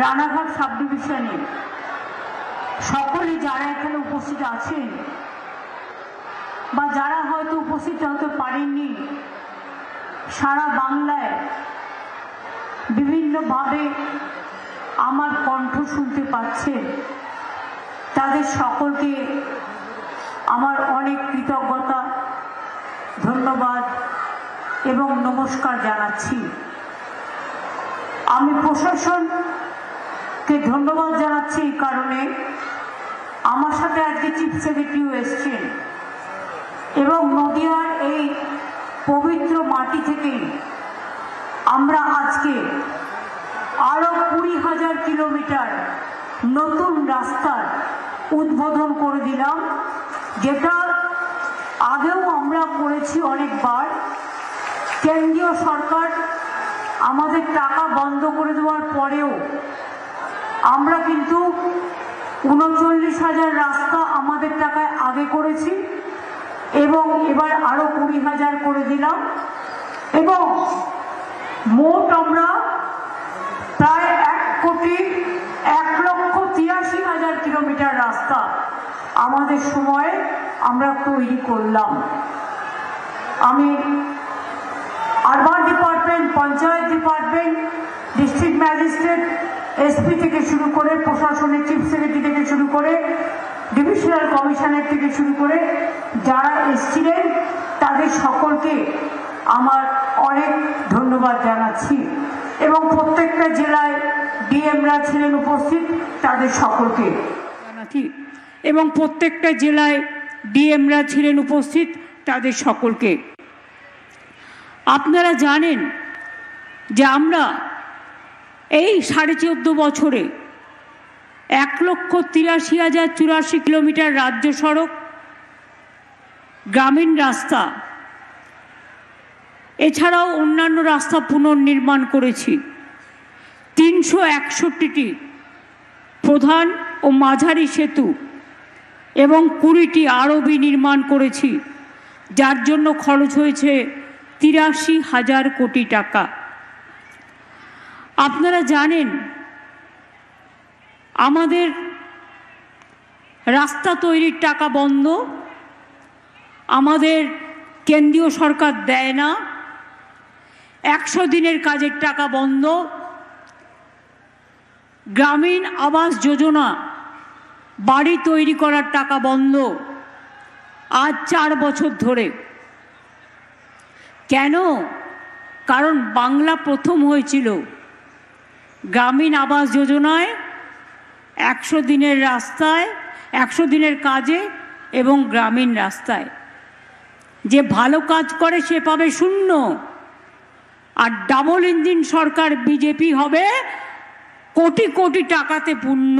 Ranaghat sub ডিভিশনে সকলে যারা এখানে উপস্থিত আছেন বা যারা হয়তো উপস্থিত হতে পারেননি, সারা বাংলায় বিভিন্নভাবে আমার কণ্ঠ শুনতে পাচ্ছেন, তাদের সকলকে আমার অনেক কৃতজ্ঞতা, ধন্যবাদ এবং নমস্কার জানাচ্ছি। আমি প্রশাসনকে ধন্যবাদ জানাচ্ছি এই কারণে, আমার সাথে আজকে চিফ সেক্রেটারিও এসছেন এবং নদিয়ার এই পবিত্র মাটি থেকেই আমরা আজকে আরো 20,000 কিলোমিটার নতুন রাস্তার উদ্বোধন করে দিলাম, যেটা আগেও আমরা করেছি অনেকবার। কেন্দ্রীয় সরকার আমাদের টাকা বন্ধ করে দেওয়ার পরেও আমরা কিন্তু 39,000 রাস্তা আমাদের টাকায় আগে করেছি এবং এবার আরো 20,000 করে দিলাম এবং মোট আমরা প্রায় 1,83,000 কিলোমিটার রাস্তা আমাদের সময়ে আমরা তৈরি করলাম। আমি urban department, panchayat department, district magistrate, SP থেকে শুরু করে, প্রশাসনের চিফ সেক্রেটারি থেকে শুরু করে, ডিভিশনাল কমিশনার থেকে শুরু করে যারা এসছিলেন তাদের সকলকে আমার অনেক ধন্যবাদ জানাচ্ছি এবং প্রত্যেকটা জেলায় ডিএমরা ছিলেন উপস্থিত, তাদের সকলকে জানাচ্ছি এবং প্রত্যেকটা জেলায় ডিএমরা ছিলেন উপস্থিত, তাদের সকলকে। আপনারা জানেন যে আমরা এই 14.5 বছরে 1,83,084 কিলোমিটার রাজ্য সড়ক, গ্রামীণ রাস্তা এছাড়াও অন্যান্য রাস্তা পুনর্নির্মাণ করেছি। 361টি প্রধান ও মাঝারি সেতু এবং 20টি আরবি নির্মাণ করেছি, যার জন্য খরচ হয়েছে 83,000 কোটি টাকা। আপনারা জানেন আমাদের রাস্তা তৈরির টাকা বন্ধ, আমাদের কেন্দ্রীয় সরকার দেয় না, 100 দিনের কাজের টাকা বন্ধ, গ্রামীণ আবাস যোজনা বাড়ি তৈরি করার টাকা বন্ধ আজ 4 বছর ধরে। কেন? কারণ বাংলা প্রথম হয়েছিল গ্রামীণ আবাস যোজনায়, 100 দিনের রাস্তায়, 100 দিনের কাজে এবং গ্রামীণ রাস্তায়। যে ভালো কাজ করে সে পাবে 0, আর ডাবল ইঞ্জিন সরকার বিজেপি হবে কোটি কোটি টাকাতে পূর্ণ।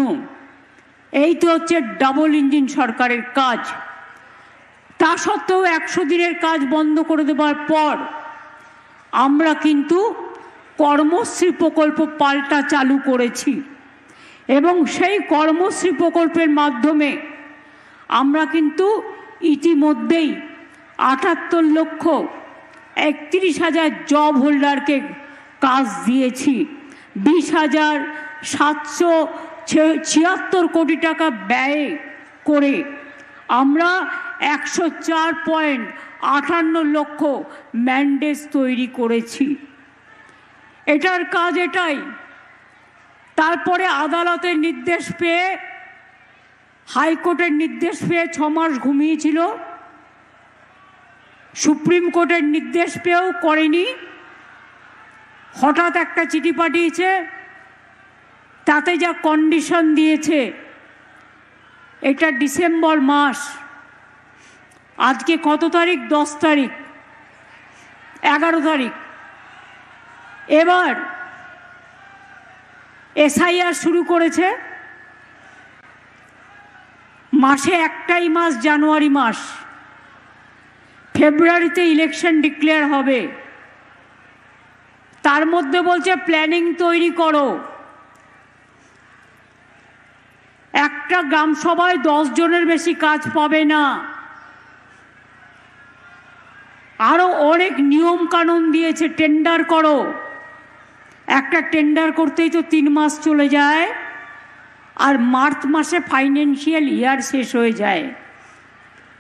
এই তো হচ্ছে ডাবল ইঞ্জিন সরকারের কাজ। তা সত্ত্বেও 100 দিনের কাজ বন্ধ করে দেওয়ার পর আমরা কিন্তু কর্মশ্রী প্রকল্প পাল্টা চালু করেছি এবং সেই কর্মশ্রী প্রকল্পের মাধ্যমে আমরা কিন্তু ইতিমধ্যেই 78,31,000 জব হোল্ডারকে কাজ দিয়েছি। 20,776 কোটি টাকা ব্যয় করে আমরা 104.58 লক্ষ ম্যান্ডেজ তৈরি করেছি। এটার কাজ এটাই। তারপরে আদালতের নির্দেশ পেয়ে, হাইকোর্টের নির্দেশ পেয়ে 6 মাস ঘুমিয়েছিল, সুপ্রিম কোর্টের নির্দেশ পেয়েও করেনি। হঠাৎ একটা চিঠি পাঠিয়েছে, তাতে যা কন্ডিশন দিয়েছে, এটা ডিসেম্বর মাস, আজকে কত তারিখ? 10 তারিখ, 11 তারিখ। এবার এসআইআর শুরু করেছে, মাসে একটাই মাস জানুয়ারি মাস, ফেব্রুয়ারিতে ইলেকশন ডিক্লেয়ার হবে। তার মধ্যে বলছে প্ল্যানিং তৈরি করো। একটা গ্রাম সভায় 10 জনের বেশি কাজ পাবে না। আরো অনেক নিয়ম কানুন দিয়েছে, টেন্ডার করো। একটা টেন্ডার করতেই তো 3 মাস চলে যায়, আর মার্চ মাসে ফাইন্যান্সিয়াল ইয়ার শেষ হয়ে যায়।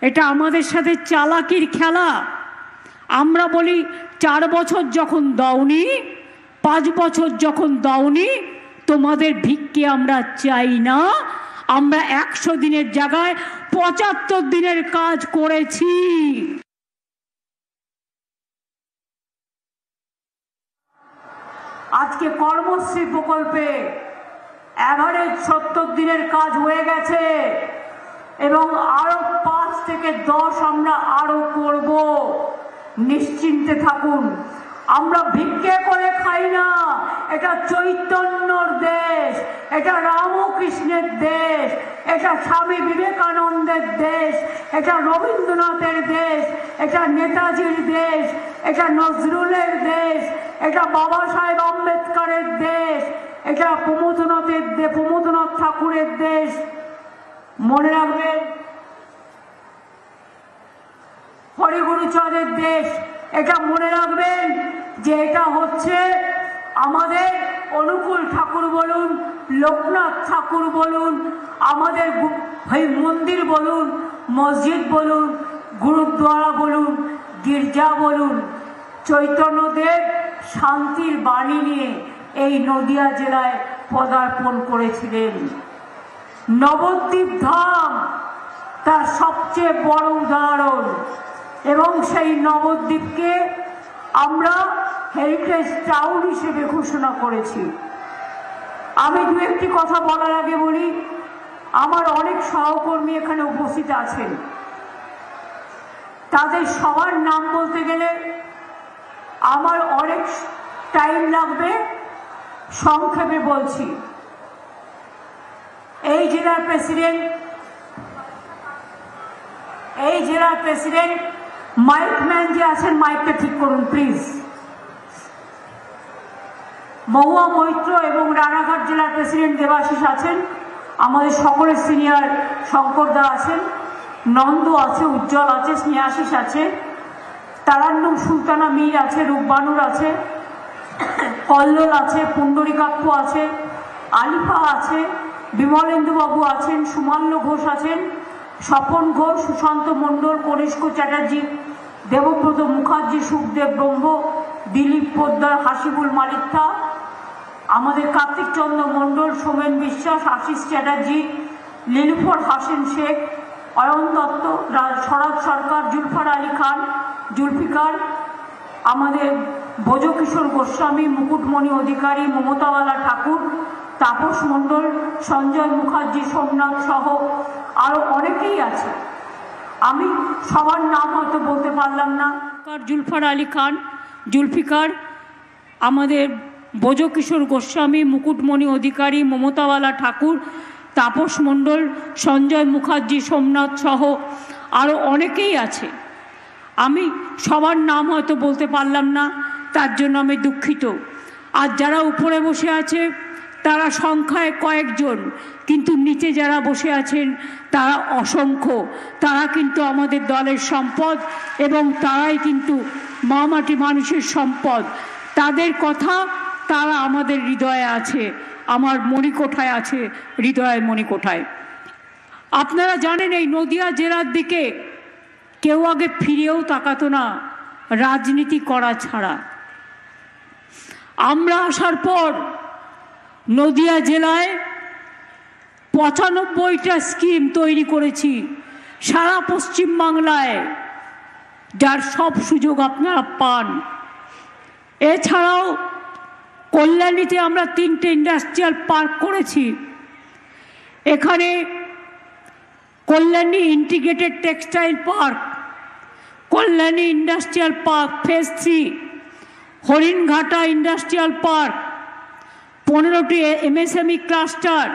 এটা আমাদের সাথে চালাকির খেলা। আমরা বলি 4 বছর যখন দাওনি, 5 বছর যখন দাওনি, তোমাদের ভিক্ষে আমরা চাই না। আমরা 100 দিনের জায়গায় 75 দিনের কাজ করেছি। আজকে কর্মশ্রী প্রকল্পে অ্যাভারেজ 70 দিনের কাজ হয়ে গেছে এবং আরো 5 থেকে 10 আমরা আরো করব। নিশ্চিন্তে থাকুন, আমরা ভিক্ষে করে খাই না। এটা চৈতন্যর দেশ, এটা রামকৃষ্ণের দেশ, এটা স্বামী বিবেকানন্দের দেশ, এটা রবীন্দ্রনাথের দেশ, এটা নেতাজির দেশ, এটা নজরুলের দেশ, এটা বাবা সাহেব আম্বেদকরের দেশ, এটা প্রমোদনাথ ঠাকুরের দেশ। মনে রাখবেন, হরিগুরুচাঁদের দেশ। এটা মনে রাখবেন যে এটা হচ্ছে আমাদের অনুকূল ঠাকুর বলুন, লোকনাথ ঠাকুর বলুন, আমাদের মন্দির বলুন, মসজিদ বলুন, গুরুদ্বারা বলুন, গির্জা বলুন, চৈতন্যদেব শান্তির বাণী নিয়ে এই নদিয়া জেলায় পদার্পণ করেছিলেন। নবদ্বীপ ধাম তার সবচেয়ে বড় উদাহরণ এবং সেই নবদ্বীপকে আমরা হেরিটেজ টাউন হিসেবে ঘোষণা করেছি। আমি দু একটি কথা বলার আগে বলি, আমার অনেক সহকর্মী এখানে উপস্থিত আছেন, তাদের সবার নাম বলতে গেলে আমার অনেক টাইম লাগবে, সংক্ষেপে বলছি। এই জেলার প্রেসিডেন্ট মাইকম্যান যে আছেন, মাইকটা ঠিক করুন প্লিজ। মহুয়া মৈত্র এবং রানাঘাট জেলার প্রেসিডেন্ট দেবাশিস আছেন, আমাদের সকলের সিনিয়র শঙ্করদা আছেন, নন্দ আছে, উজ্জ্বল আছে, স্নেহাশিস আছে, তারান্নুম সুলতানা মীর আছে, রূপবানুর আছে, কল্লোল আছে, পুণ্ডরিকাক্ষ আছে, আলিফা আছে, বিমলেন্দুবাবু আছেন, সুমাল্য ঘোষ আছেন, স্বপন ঘোষ, সুশান্ত মণ্ডল, কনিষ্ক চ্যাটার্জি, দেবব্রত মুখার্জি, সুখদেব ব্রহ্ম, দিলীপ পোদ্দার, হাসিবুল মালিকথা, আমাদের কার্তিক চন্দ্র মণ্ডল, সোমেন বিশ্বাস, আশিস চ্যাটার্জি, নীলুফার হাসেন শেখ, অয়ন দত্ত, শরৎ সরকার, জুলফার আলী খান, জুলফিকার, আমাদের ভোজকিশোর গোস্বামী, মুকুটমণি অধিকারী, মমতাওয়ালা ঠাকুর, তাপস মণ্ডল, সঞ্জয় মুখার্জি, সোমনাথ সহ আরো অনেকেই আছে। আমি সবার নাম হয়তো বলতে পারলাম না। জুলফার আলী খান, জুলফিকার, আমাদের ভোজকিশোর গোস্বামী, মুকুটমণি অধিকারী, মমতাওয়ালা ঠাকুর, তাপস মণ্ডল, সঞ্জয় মুখার্জি, সোমনাথ সহ আরও অনেকেই আছে। আমি সবার নাম হয়তো বলতে পারলাম না, তার জন্য আমি দুঃখিত। আর যারা উপরে বসে আছে তারা সংখ্যায় কয়েকজন, কিন্তু নিচে যারা বসে আছেন তারা অসংখ্য। তারা কিন্তু আমাদের দলের সম্পদ এবং তারাই কিন্তু মামাটি মানুষের সম্পদ। তাদের কথা তারা আমাদের হৃদয়ে আছে, আমার মণিকোঠায় আছে, হৃদয়ের মণিকোঠায়। আপনারা জানেন এই নদিয়া জেলার দিকে কেউ আগে ফিরেও তাকাতো না রাজনীতি করা ছাড়া। আমরা আসার পর নদিয়া জেলায় 95টা স্কিম তৈরি করেছি সারা পশ্চিম বাংলায়, যার সব সুযোগ আপনারা পান। এছাড়াও কল্যাণীতে আমরা 3টে ইন্ডাস্ট্রিয়াল পার্ক করেছি। এখানে Kalyani integrated textile park, Kalyani industrial park phase 3, Haringhata industrial park, 15টি এমএসএমই ক্লাস্টার,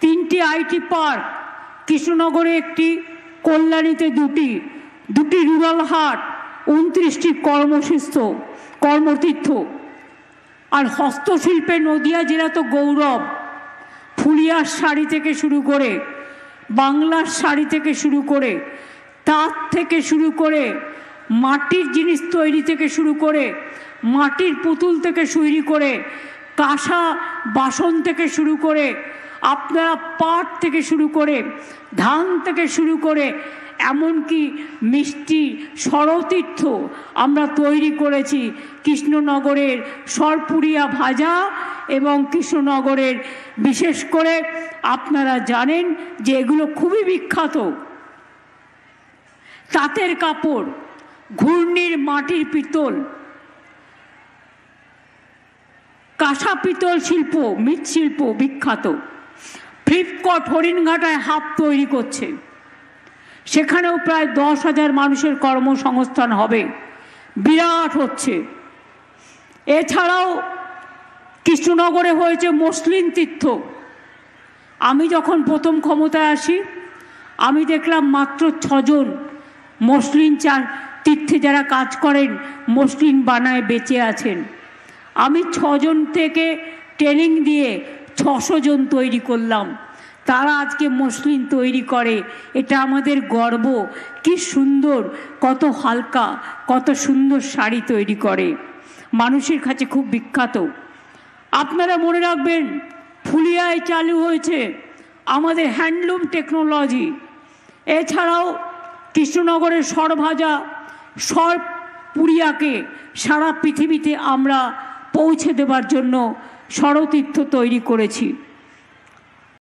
3টি আইটি পার্ক, কৃষ্ণনগরে 1টি, কল্যাণীতে 2টি রুরাল হাট, 29টি কর্মতীর্থ। আর হস্তশিল্পে নদিয়া জেলা তো গৌরব। ফুলিয়ার শাড়ি থেকে শুরু করে, বাংলার শাড়ি থেকে শুরু করে, তাঁত থেকে শুরু করে মাটির জিনিস তৈরি থেকে শুরু করে, মাটির পুতুল থেকে শুরু করে, কাঁসা বাসন থেকে শুরু করে, আপনারা পাট থেকে শুরু করে, ধান থেকে শুরু করে, এমনকি মিষ্টি সরতীর্থ আমরা তৈরি করেছি। কৃষ্ণনগরের সরপুরিয়া ভাজা এবং কৃষ্ণনগরের বিশেষ করে আপনারা জানেন যে এগুলো খুবই বিখ্যাত। তাঁতের কাপড়, ঘূর্ণির মাটির পিতল, কাঁসা পিতল শিল্প, মৃৎশিল্প বিখ্যাত। ফ্লিপকট হরিণঘাটায় হাব তৈরি করছে, সেখানেও প্রায় 10,000 মানুষের কর্মসংস্থান হবে, বিরাট হচ্ছে। এছাড়াও কৃষ্ণনগরে হয়েছে মসলিন তীর্থ। আমি যখন প্রথম ক্ষমতায় আসি আমি দেখলাম মাত্র 6 জন মসলিন তীর্থে যারা কাজ করেন, মসলিন বানায় বেঁচে আছেন। আমি 6 জন থেকে ট্রেনিং দিয়ে 600 জন তৈরি করলাম। তারা আজকে মসলিন তৈরি করে, এটা আমাদের গর্ব। কি সুন্দর, কত হালকা, কত সুন্দর শাড়ি তৈরি করে, মানুষের কাছে খুব বিখ্যাত। আপনারা মনে রাখবেন, ফুলিয়ায় চালু হয়েছে আমাদের হ্যান্ডলুম টেকনোলজি। এছাড়াও কৃষ্ণনগরের সরভাজা, সরপুরিয়াকে সারা পৃথিবীতে আমরা পৌঁছে দেবার জন্য সরতীর্থ তৈরি করেছি।